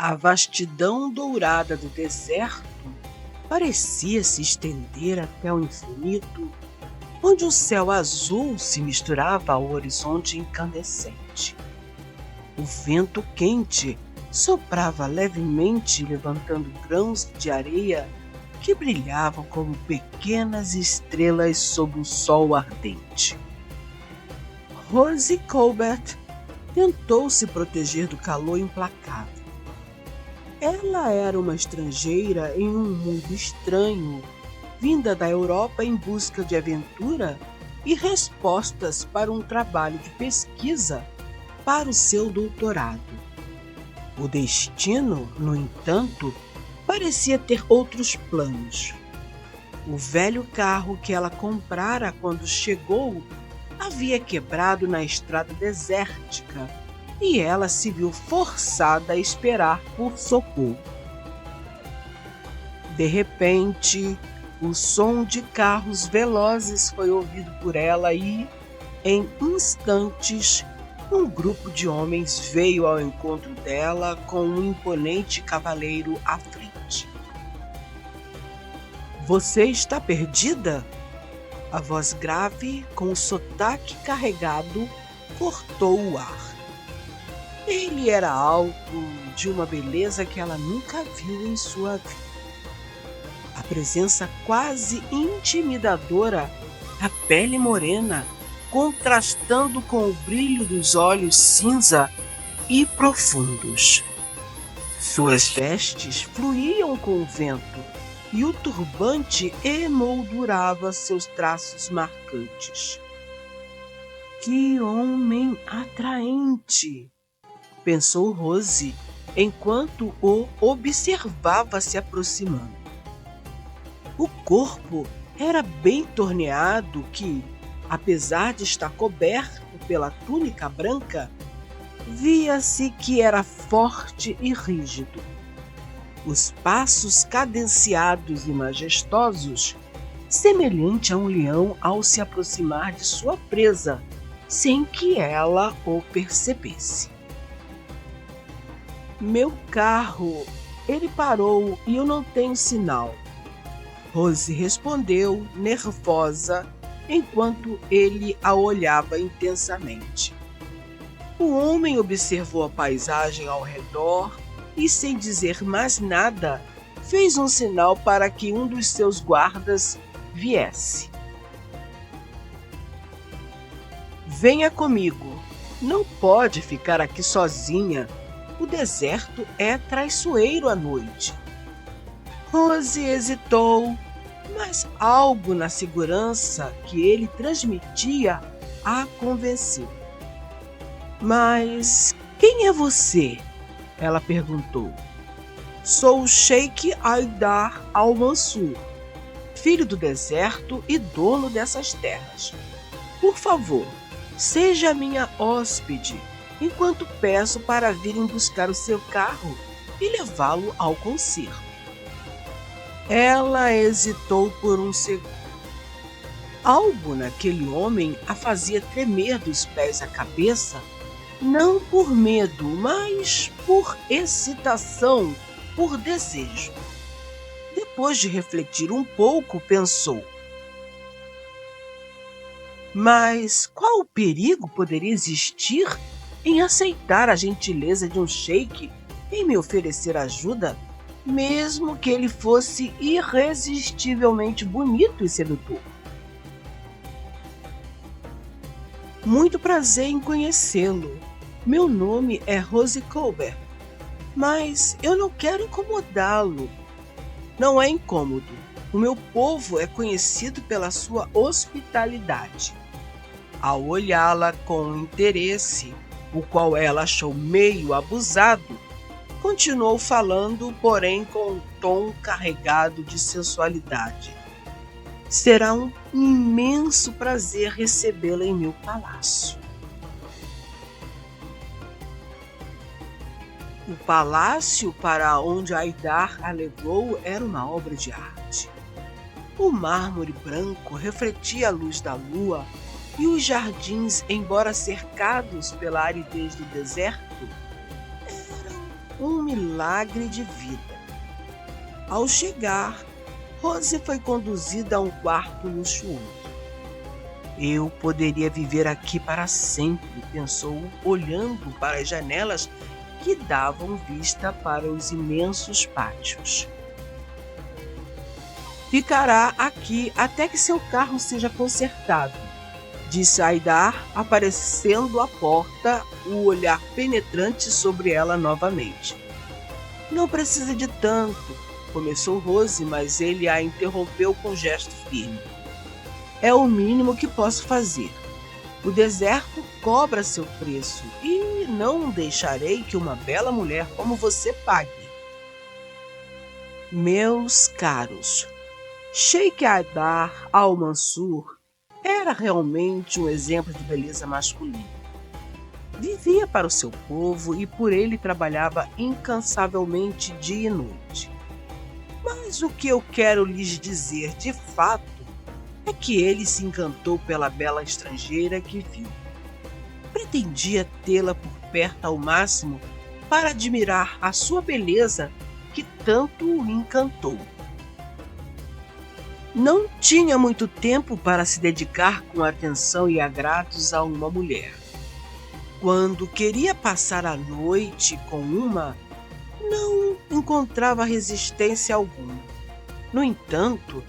A vastidão dourada do deserto parecia se estender até o infinito, onde o céu azul se misturava ao horizonte incandescente. O vento quente soprava levemente, levantando grãos de areia que brilhavam como pequenas estrelas sob o sol ardente. Rosie Colbert tentou se proteger do calor implacável. Ela era uma estrangeira em um mundo estranho, vinda da Europa em busca de aventura e respostas para um trabalho de pesquisa para o seu doutorado. O destino, no entanto, parecia ter outros planos. O velho carro que ela comprara quando chegou havia quebrado na estrada desértica e ela se viu forçada a esperar por socorro. De repente, o som de carros velozes foi ouvido por ela e, em instantes, um grupo de homens veio ao encontro dela com um imponente cavaleiro à frente. "Você está perdida?" A voz grave, com o sotaque carregado, cortou o ar. Ele era alto, de uma beleza que ela nunca viu em sua vida. A presença quase intimidadora, a pele morena, contrastando com o brilho dos olhos cinza e profundos. Suas vestes fluíam com o vento e o turbante emoldurava seus traços marcantes. "Que homem atraente!" pensou Rosie, enquanto o observava se aproximando. O corpo era bem torneado que, apesar de estar coberto pela túnica branca, via-se que era forte e rígido. Os passos cadenciados e majestosos, semelhante a um leão ao se aproximar de sua presa, sem que ela o percebesse. "Meu carro, ele parou e eu não tenho sinal", Rosie respondeu, nervosa, enquanto ele a olhava intensamente. O homem observou a paisagem ao redor e, sem dizer mais nada, fez um sinal para que um dos seus guardas viesse. "Venha comigo. Não pode ficar aqui sozinha. O deserto é traiçoeiro à noite." Rosie hesitou, mas algo na segurança que ele transmitia a convenceu. "Mas quem é você?" ela perguntou. "Sou o Sheikh Haidar al-Mansur, filho do deserto e dono dessas terras. Por favor, seja minha hóspede, enquanto peço para virem buscar o seu carro e levá-lo ao concerto." Ela hesitou por um segundo. Algo naquele homem a fazia tremer dos pés à cabeça, não por medo, mas por excitação, por desejo. Depois de refletir um pouco, pensou: mas qual o perigo poderia existir em aceitar a gentileza de um sheik em me oferecer ajuda, mesmo que ele fosse irresistivelmente bonito e sedutor? "Muito prazer em conhecê-lo. Meu nome é Rosie Colbert, mas eu não quero incomodá-lo." "Não é incômodo. O meu povo é conhecido pela sua hospitalidade." Ao olhá-la com interesse, o qual ela achou meio abusado, continuou falando, porém com um tom carregado de sensualidade. "Será um imenso prazer recebê-la em meu palácio." O palácio para onde Haidar a levou era uma obra de arte. O mármore branco refletia a luz da lua e os jardins, embora cercados pela aridez do deserto, eram um milagre de vida. Ao chegar, Rose foi conduzida a um quarto luxuoso. Eu poderia viver aqui para sempre, pensou, olhando para as janelas que davam vista para os imensos pátios. Ficará aqui até que seu carro seja consertado, disse Haydar, aparecendo à porta, o olhar penetrante sobre ela novamente. Não precisa de tanto, começou Rose, mas ele a interrompeu com um gesto firme. É o mínimo que posso fazer. O deserto cobra seu preço e não deixarei que uma bela mulher como você pague. Meus caros, Sheikh Haydar al-Mansur era realmente um exemplo de beleza masculina. Vivia para o seu povo e por ele trabalhava incansavelmente dia e noite. Mas o que eu quero lhes dizer de fato é que ele se encantou pela bela estrangeira que viu. Pretendia tê-la por perto ao máximo para admirar a sua beleza que tanto o encantou. Não tinha muito tempo para se dedicar com atenção e agrados a uma mulher. Quando queria passar a noite com uma, não encontrava resistência alguma. No entanto,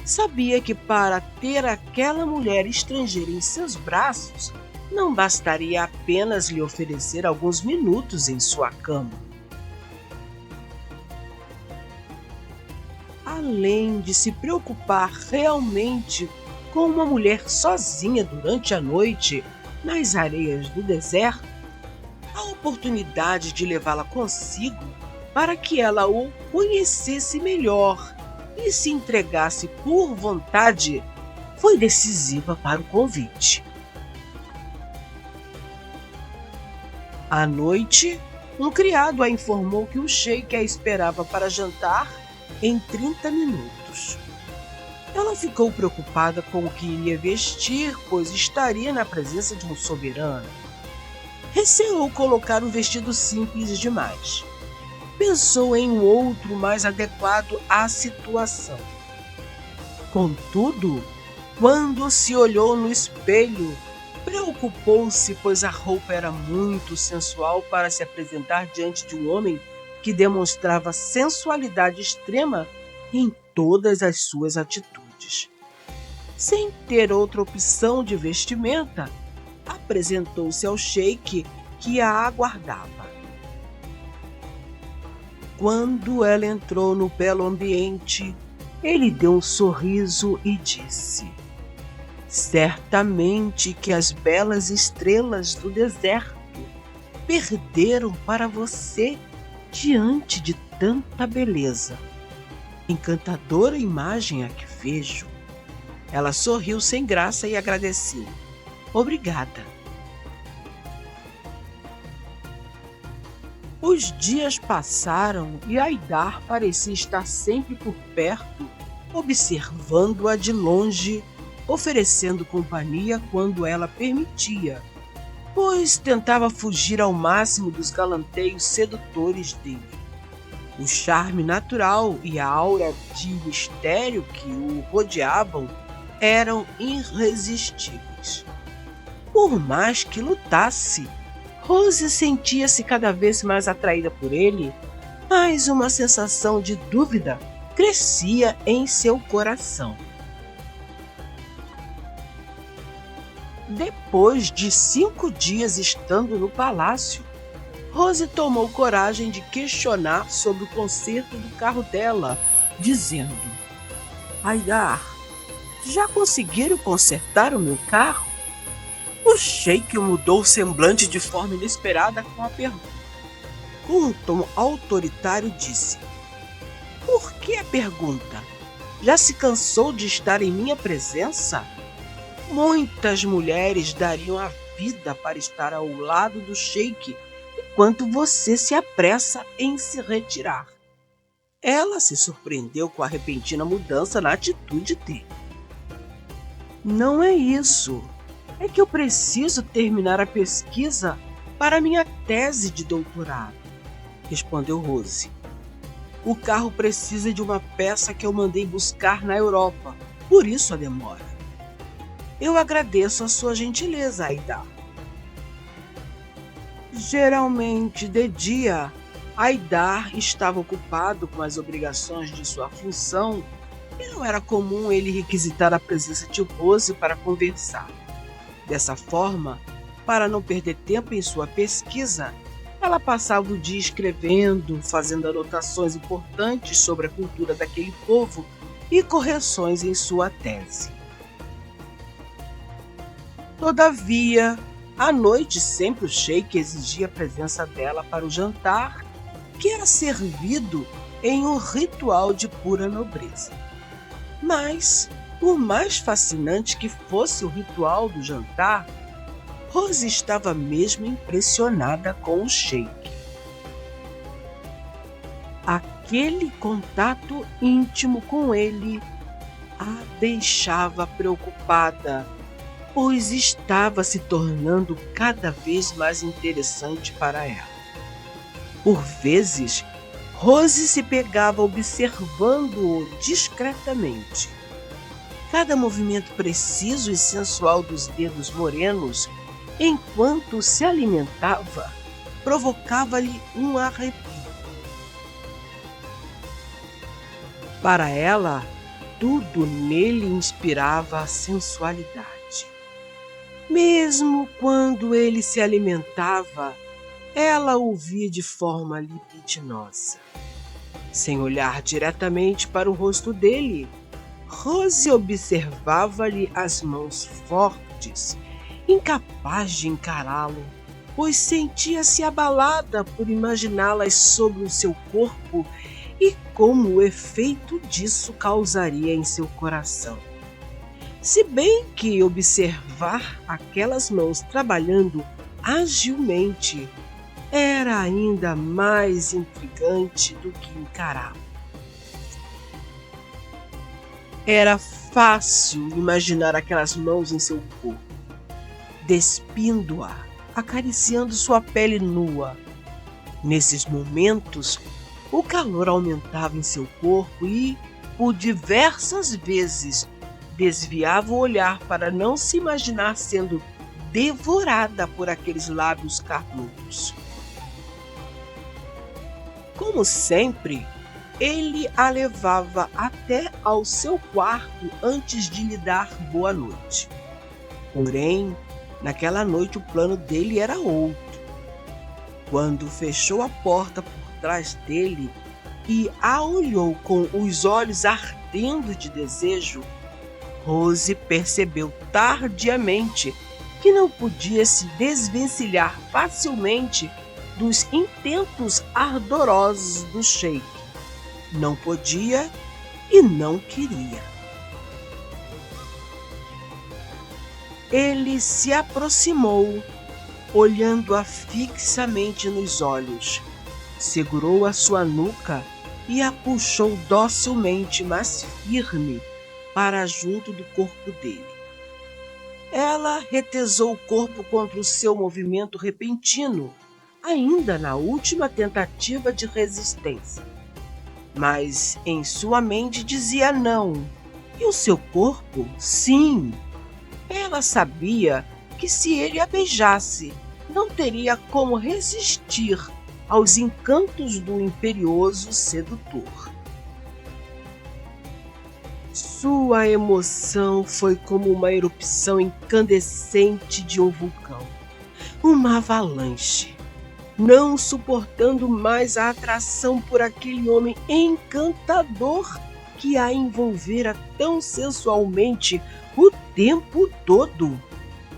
sabia que para ter aquela mulher estrangeira em seus braços, não bastaria apenas lhe oferecer alguns minutos em sua cama. Além de se preocupar realmente com uma mulher sozinha durante a noite nas areias do deserto, a oportunidade de levá-la consigo para que ela o conhecesse melhor e se entregasse por vontade foi decisiva para o convite. À noite, um criado a informou que o sheik a esperava para jantar em 30 minutos. Ela ficou preocupada com o que iria vestir, pois estaria na presença de um soberano. Receou colocar um vestido simples demais. Pensou em um outro mais adequado à situação. Contudo, quando se olhou no espelho, preocupou-se, pois a roupa era muito sensual para se apresentar diante de um homem que demonstrava sensualidade extrema em todas as suas atitudes. Sem ter outra opção de vestimenta, apresentou-se ao sheik que a aguardava. Quando ela entrou no belo ambiente, ele deu um sorriso e disse: certamente que as belas estrelas do deserto perderam para você diante de tanta beleza. Encantadora imagem a que vejo. Ela sorriu sem graça e agradeceu. Obrigada. Os dias passaram e Haydar parecia estar sempre por perto, observando-a de longe, oferecendo companhia quando ela permitia, pois tentava fugir ao máximo dos galanteios sedutores dele. O charme natural e a aura de mistério que o rodeavam eram irresistíveis. Por mais que lutasse, Rose sentia-se cada vez mais atraída por ele, mas uma sensação de dúvida crescia em seu coração. Depois de 5 dias estando no palácio, Rose tomou coragem de questionar sobre o conserto do carro dela, dizendo: Haydar, já conseguiram consertar o meu carro? O sheik mudou o semblante de forma inesperada com a pergunta. Com um tom autoritário disse: por que a pergunta? Já se cansou de estar em minha presença? Muitas mulheres dariam a vida para estar ao lado do sheik enquanto você se apressa em se retirar. Ela se surpreendeu com a repentina mudança na atitude dele. Não é isso. É que eu preciso terminar a pesquisa para minha tese de doutorado. respondeu Rose. O carro precisa de uma peça que eu mandei buscar na Europa, por isso a demora. Eu agradeço a sua gentileza, Aidar. Geralmente de dia, Aidar estava ocupado com as obrigações de sua função e não era comum ele requisitar a presença de Rose para conversar. Dessa forma, para não perder tempo em sua pesquisa, ela passava o dia escrevendo, fazendo anotações importantes sobre a cultura daquele povo e correções em sua tese. Todavia, à noite sempre o sheik exigia a presença dela para o jantar, que era servido em um ritual de pura nobreza. Mas, por mais fascinante que fosse o ritual do jantar, Rose estava mesmo impressionada com o sheik. Aquele contato íntimo com ele a deixava preocupada, pois estava se tornando cada vez mais interessante para ela. Por vezes, Rose se pegava observando-o discretamente. Cada movimento preciso e sensual dos dedos morenos, enquanto se alimentava, provocava-lhe um arrepio. Para ela, tudo nele inspirava a sensualidade. Mesmo quando ele se alimentava, ela o via de forma libidinosa. Sem olhar diretamente para o rosto dele, Rose observava-lhe as mãos fortes, incapaz de encará-lo, pois sentia-se abalada por imaginá-las sobre o seu corpo e como o efeito disso causaria em seu coração. Se bem que observar aquelas mãos trabalhando agilmente era ainda mais intrigante do que encará-lo. Era fácil imaginar aquelas mãos em seu corpo, despindo-a, acariciando sua pele nua. Nesses momentos, o calor aumentava em seu corpo e, por diversas vezes, desviava o olhar para não se imaginar sendo devorada por aqueles lábios carnudos. Como sempre, ele a levava até ao seu quarto antes de lhe dar boa noite. Porém, naquela noite o plano dele era outro. Quando fechou a porta por trás dele e a olhou com os olhos ardendo de desejo, Rose percebeu tardiamente que não podia se desvencilhar facilmente dos intentos ardorosos do sheik. Não podia e não queria. Ele se aproximou, olhando-a fixamente nos olhos, segurou a sua nuca e a puxou docilmente, mas firme, para junto do corpo dele. Ela retesou o corpo contra o seu movimento repentino, ainda na última tentativa de resistência. Mas em sua mente dizia não, e o seu corpo, sim. Ela sabia que se ele a beijasse, não teria como resistir aos encantos do imperioso sedutor. Sua emoção foi como uma erupção incandescente de um vulcão, uma avalanche. Não suportando mais a atração por aquele homem encantador que a envolvera tão sensualmente o tempo todo,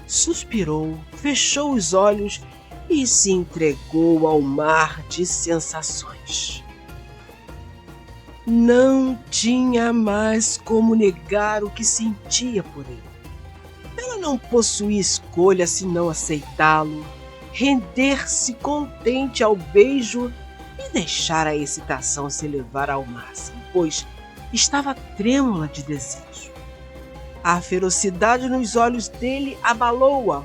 suspirou, fechou os olhos e se entregou ao mar de sensações. Não tinha mais como negar o que sentia por ele. Ela não possuía escolha senão aceitá-lo, render-se contente ao beijo e deixar a excitação se elevar ao máximo, pois estava trêmula de desejo. A ferocidade nos olhos dele abalou-a,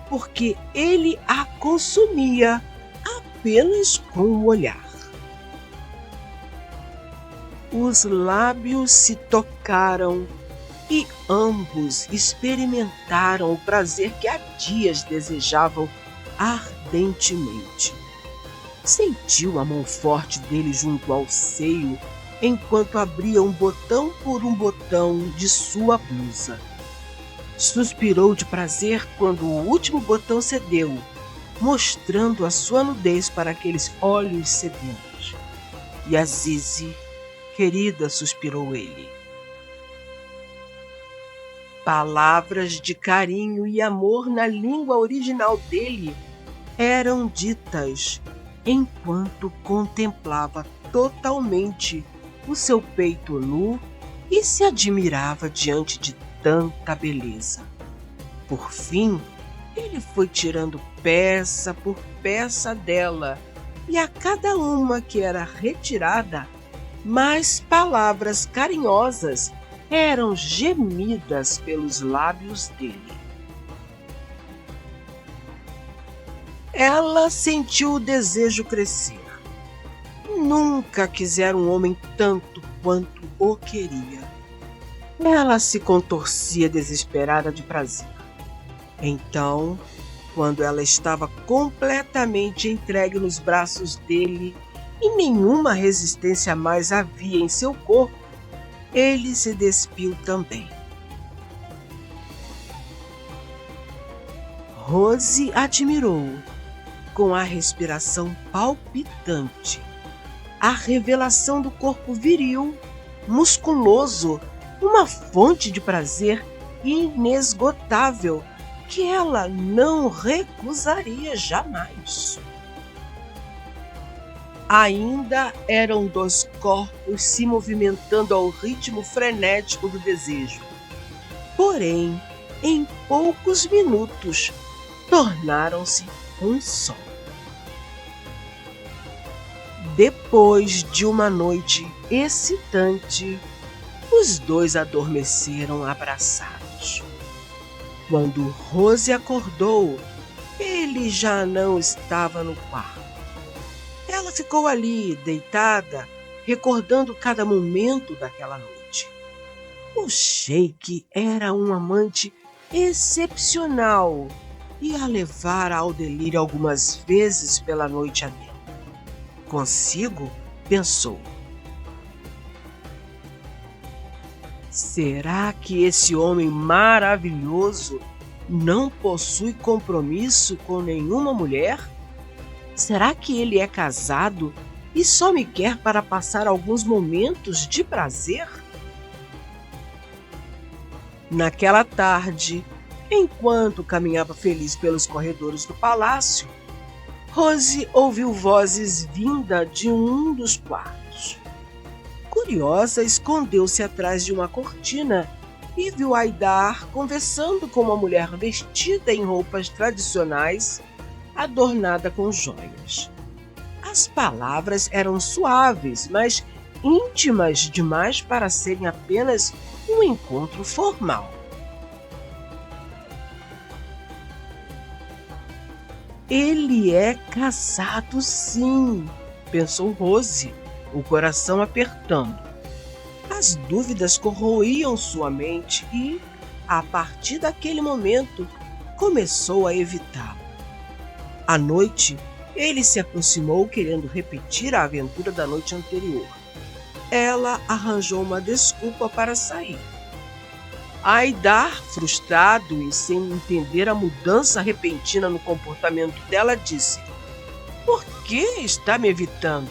porque ele a consumia apenas com o olhar. Os lábios se tocaram e ambos experimentaram o prazer que há dias desejavam ardentemente. Sentiu a mão forte dele junto ao seio enquanto abria um botão por um botão de sua blusa. Suspirou de prazer quando o último botão cedeu, mostrando a sua nudez para aqueles olhos sedentos. E Azize, querida, suspirou ele. Palavras de carinho e amor na língua original dele eram ditas enquanto contemplava totalmente o seu peito nu e se admirava diante de tanta beleza. Por fim, ele foi tirando peça por peça dela, e a cada uma que era retirada, mais palavras carinhosas eram gemidas pelos lábios dele. Ela sentiu o desejo crescer. Nunca quisera um homem tanto quanto o queria. Ela se contorcia desesperada de prazer. Então, quando ela estava completamente entregue nos braços dele e nenhuma resistência mais havia em seu corpo, ele se despiu também. Rose admirou, com a respiração palpitante, a revelação do corpo viril, musculoso, uma fonte de prazer inesgotável que ela não recusaria jamais. Ainda eram dois corpos se movimentando ao ritmo frenético do desejo. Porém, em poucos minutos, tornaram-se um só. Depois de uma noite excitante, os dois adormeceram abraçados. Quando Rose acordou, ele já não estava no quarto. Ela ficou ali, deitada, recordando cada momento daquela noite. O Sheik era um amante excepcional e a levara ao delírio algumas vezes pela noite adentro. Consigo, pensou. Será que esse homem maravilhoso não possui compromisso com nenhuma mulher? Será que ele é casado e só me quer para passar alguns momentos de prazer? Naquela tarde, enquanto caminhava feliz pelos corredores do palácio, Rose ouviu vozes vinda de um dos quartos. Curiosa, escondeu-se atrás de uma cortina e viu Haidar conversando com uma mulher vestida em roupas tradicionais, adornada com joias. As palavras eram suaves, mas íntimas demais para serem apenas um encontro formal. Ele é casado, sim, pensou Rose, o coração apertando. As dúvidas corroíam sua mente e, a partir daquele momento, começou a evitá-lo. À noite, ele se aproximou querendo repetir a aventura da noite anterior. Ela arranjou uma desculpa para sair. Haidar, frustrado e sem entender a mudança repentina no comportamento dela, disse: "Por que está me evitando?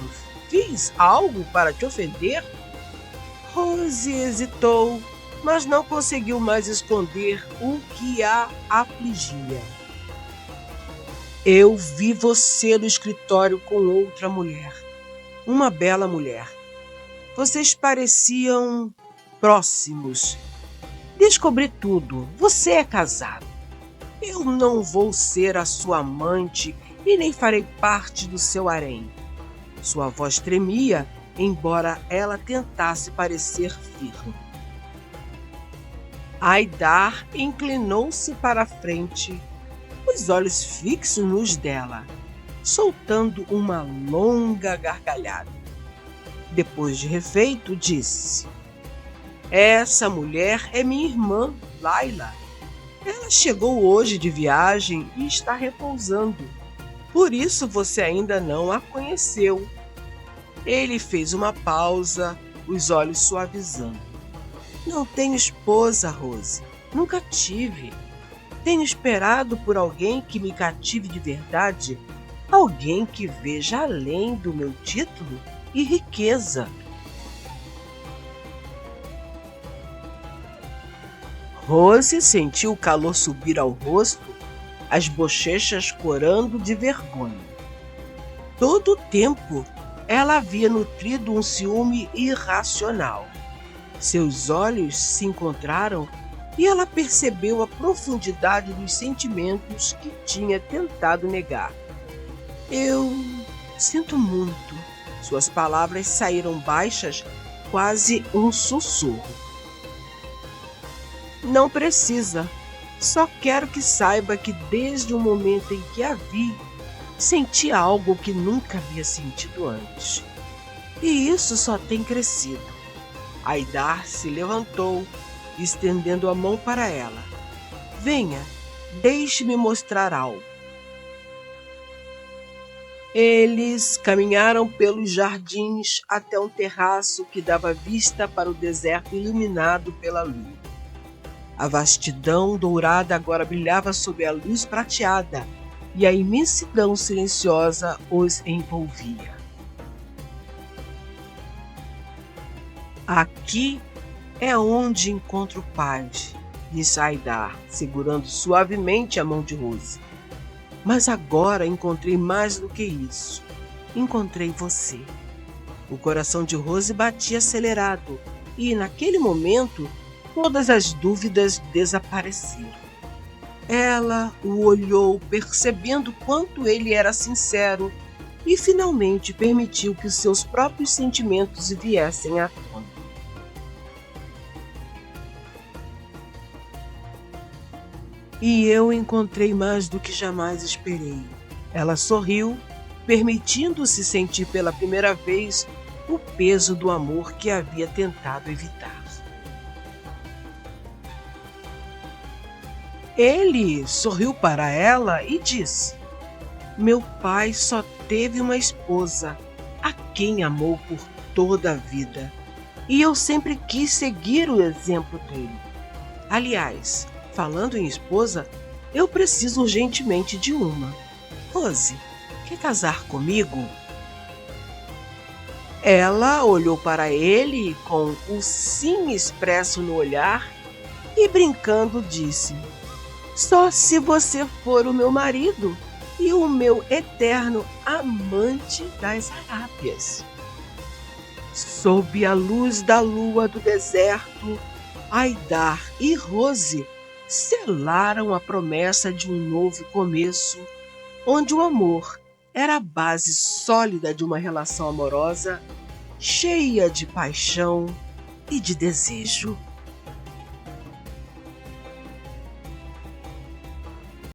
Fiz algo para te ofender?" Rose hesitou, mas não conseguiu mais esconder o que a afligia. "Eu vi você no escritório com outra mulher, uma bela mulher. Vocês pareciam próximos. Descobri tudo. Você é casado. Eu não vou ser a sua amante e nem farei parte do seu harém." Sua voz tremia, embora ela tentasse parecer firme. Haidar inclinou-se para a frente, os olhos fixos nos dela. soltando uma longa gargalhada. Depois de refeito, disse: Essa mulher é minha irmã, Laila. Ela chegou hoje de viagem e está repousando. Por isso você ainda não a conheceu. Ele fez uma pausa, os olhos suavizando. Não tenho esposa, Rose. Nunca tive. Tenho esperado por alguém que me cative de verdade, alguém que veja além do meu título e riqueza. Rose sentiu o calor subir ao rosto, as bochechas corando de vergonha. Todo o tempo ela havia nutrido um ciúme irracional. Seus olhos se encontraram e ela percebeu a profundidade dos sentimentos que tinha tentado negar. Eu sinto muito. Suas palavras saíram baixas, quase um sussurro. Não precisa. Só quero que saiba que desde o momento em que a vi, senti algo que nunca havia sentido antes. E isso só tem crescido. Haidar se levantou, estendendo a mão para ela. Venha, deixe-me mostrar algo. Eles caminharam pelos jardins até um terraço que dava vista para o deserto iluminado pela lua. A vastidão dourada agora brilhava sob a luz prateada e a imensidão silenciosa os envolvia. Aqui é onde encontro paz, disse Haidar, segurando suavemente a mão de Rose. Mas agora encontrei mais do que isso. Encontrei você. O coração de Rose batia acelerado e, naquele momento, todas as dúvidas desapareceram. Ela o olhou, percebendo quanto ele era sincero, e finalmente permitiu que os seus próprios sentimentos viessem à tona. E eu encontrei mais do que jamais esperei. Ela sorriu, permitindo-se sentir pela primeira vez o peso do amor que havia tentado evitar. Ele sorriu para ela e disse: Meu pai só teve uma esposa, a quem amou por toda a vida, e eu sempre quis seguir o exemplo dele. Aliás, falando em esposa, eu preciso urgentemente de uma. Rose, quer casar comigo? Ela olhou para ele com o sim expresso no olhar e, brincando, disse: Só se você for o meu marido e o meu eterno amante das Arábias. Sob a luz da lua do deserto, Haidar e Rose selaram a promessa de um novo começo, onde o amor era a base sólida de uma relação amorosa cheia de paixão e de desejo.